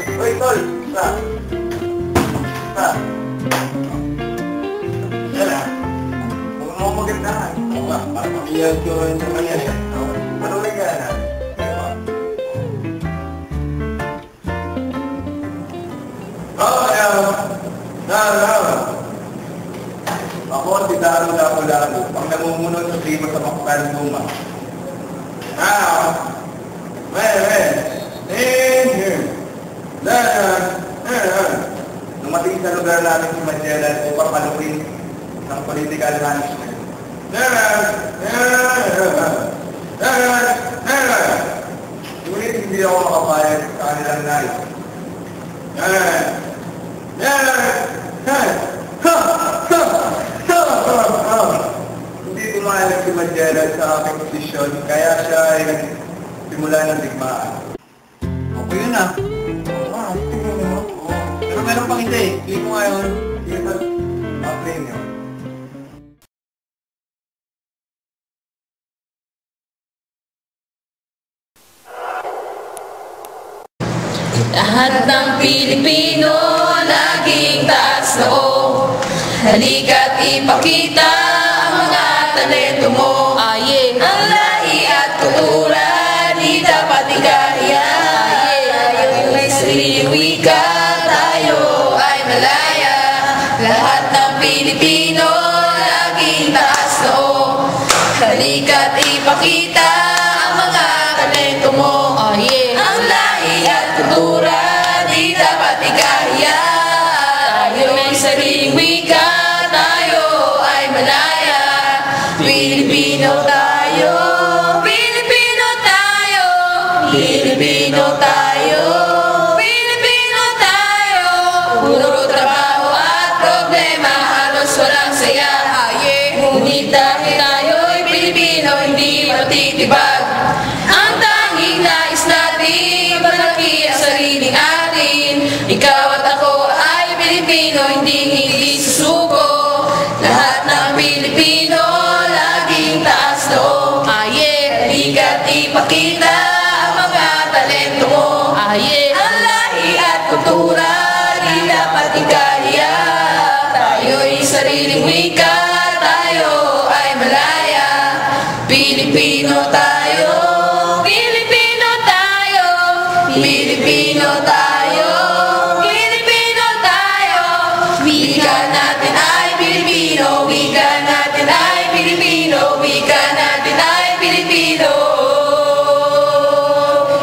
Uy, tol! Sa! Sa! Yan ah. Huwag mo magandahan. Oo nga, para pamilyan ko rin naman yan eh. Manulig ka na. Diba? Oo, now. Ako, si Daro Lapu-Lapu. Pag namumunod sa prima sa Makapal Luma. In here. Dumating sa lugar namin si Magellan upang malukin ng political management. Ngunit hindi ako makapayag sa kanilang nais. Hindi pumayag si Magellan sa aking posisyon, kaya siya ay nagsimula ng digmaan. Okay yun ah. Tingnan mo. Pero meron pang isa eh. Click mo ngayon. Click mo. Play nyo. Lahat ng Pilipino laging taas noo. Halika't ipakita ang mga talento mo. Ang lahi at kultura di dapat ikahiya. May sariling wika, tayo ay malaya. Lahat ng Pilipino laging taas noo. Halika't ipakita ang mga talento mo. Ang lahi at kultura di dapat ikahiya. Tayo may sariling wika, tayo ay malaya. Pilipino tayo, Pilipino tayo, Pilipino tayo, Pilipino tayo. Puro trabaho at problema, halos walang saya. Ngunit dahil tayo'y Pilipino, hindi matitibag. Ang tanging nais natin, malaki ang sariling atin. Ikaw at ako ay Pilipino, hindi susuko. Lahat ng Pilipino laging taas noo. Halika't ipakita ang mga talento mo. Ang lahi at kultura di dapat ikahiya. Tayo'y sariling wika, tayo ay malaya. Pilipino tayo, Pilipino tayo, Pilipino tayo, Pilipino tayo. Wika natin ay Pilipino, wika natin ay Pilipino, wika natin ay Pilipino.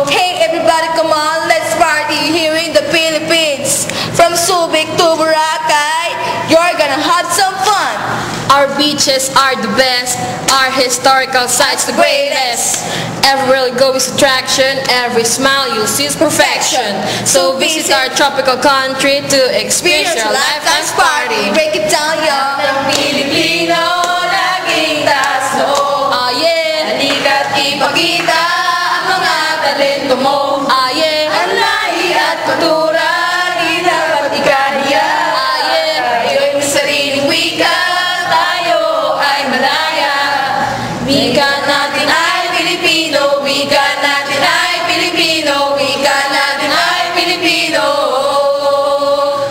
Hey everybody, come on, let's party here in the Philippines. From Subic to Boracay, you're gonna have some fun. Our beaches are the best, our historical sites the greatest. Everywhere you go is attraction, every smile you'll see is perfection. So visit our tropical country to experience your lifetime's party. Break it down, y'all. Ang Pilipino laging taas noo. Halika't ipakita ang mga talento mo. Ang lahi at kultura di dapat ikahiya. Tayo'y may sariling wika, tayo ay malaya. Wika natin ay Pilipino, wika natin ay Pilipino, wika natin ay Pilipino.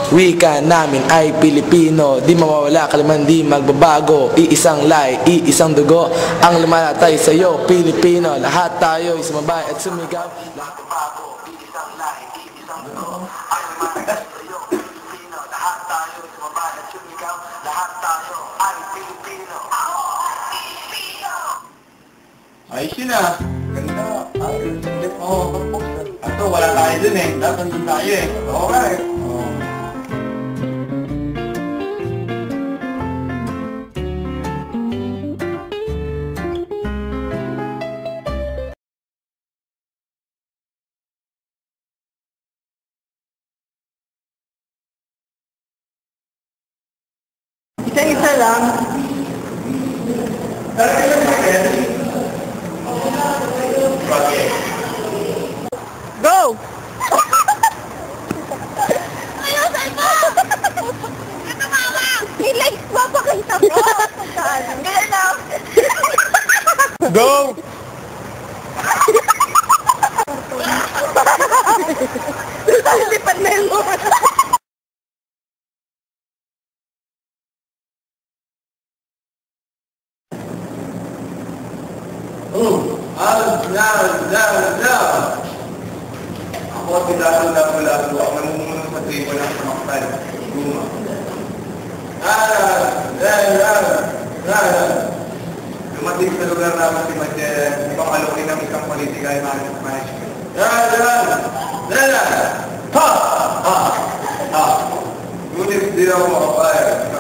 Wika namin ay Pilipino, di mawawala, kalaman di magbabago. Iisang lay, iisang dugo, ang lumalatay sa'yo, Pilipino. Lahat tayo ay sumabay at sumigaw. Lahat bago, iisang lay, iisang dugo, ang lumalatay sa'yo, Pilipino. Lahat tayo ay sumabay at sumigaw. Lahat tayo ay Pilipino. Ako ay Pilipino! Ayos yun ah. Ganda. Ato, wala tayo dun eh. Dapat dun tayo eh. Oo nga eh. Isa-isa lang. Go! Ayusin mo! Ito mama! May likes ba pakita mo? Ganyan na! Go! Hindi pa lapu-lapu ang namumuno sa tribo ng samaktan. Guma. Dumating sa lugar namin si Magellan, ibang alokay ng isang politika ay management. Ngunit di ako makapayag.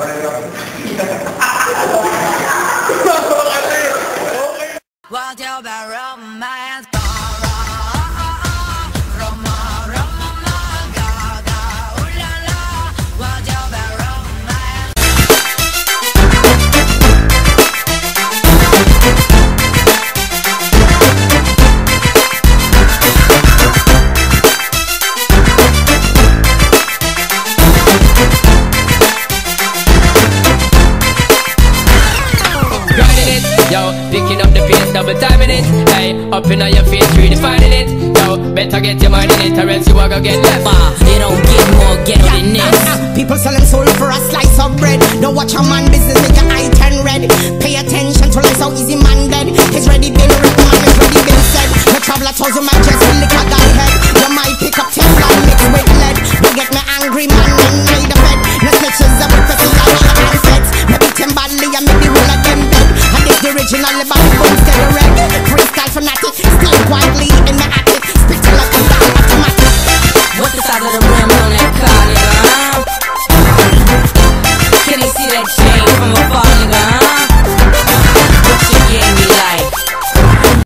What about romance? Yo, picking up the pace, double timing it. Hey, up in your face, redefining it. Yo, better get your mind in it, or else you are gonna get left. You don't get more ghetto than this. People selling soul for a slice of bread. Don't watch a man business, make your eye turn red. Pay attention to life, how easy man dead. He's ready, been written, man is ready, been said. The traveler tells you man just lick a guy head. You might pick up Teflon mixed with lead. You get me angry man, and I the fed. No snitches, I will put it on your assets. Me beat him badly, I make the whole of them dead. I get the original, the body bones, get the red. Freestyle fanatic, still quietly in my attic. Spitting like a dog, automatic. What's the size of the rim on that car, yeah? Can they see that chain from afar?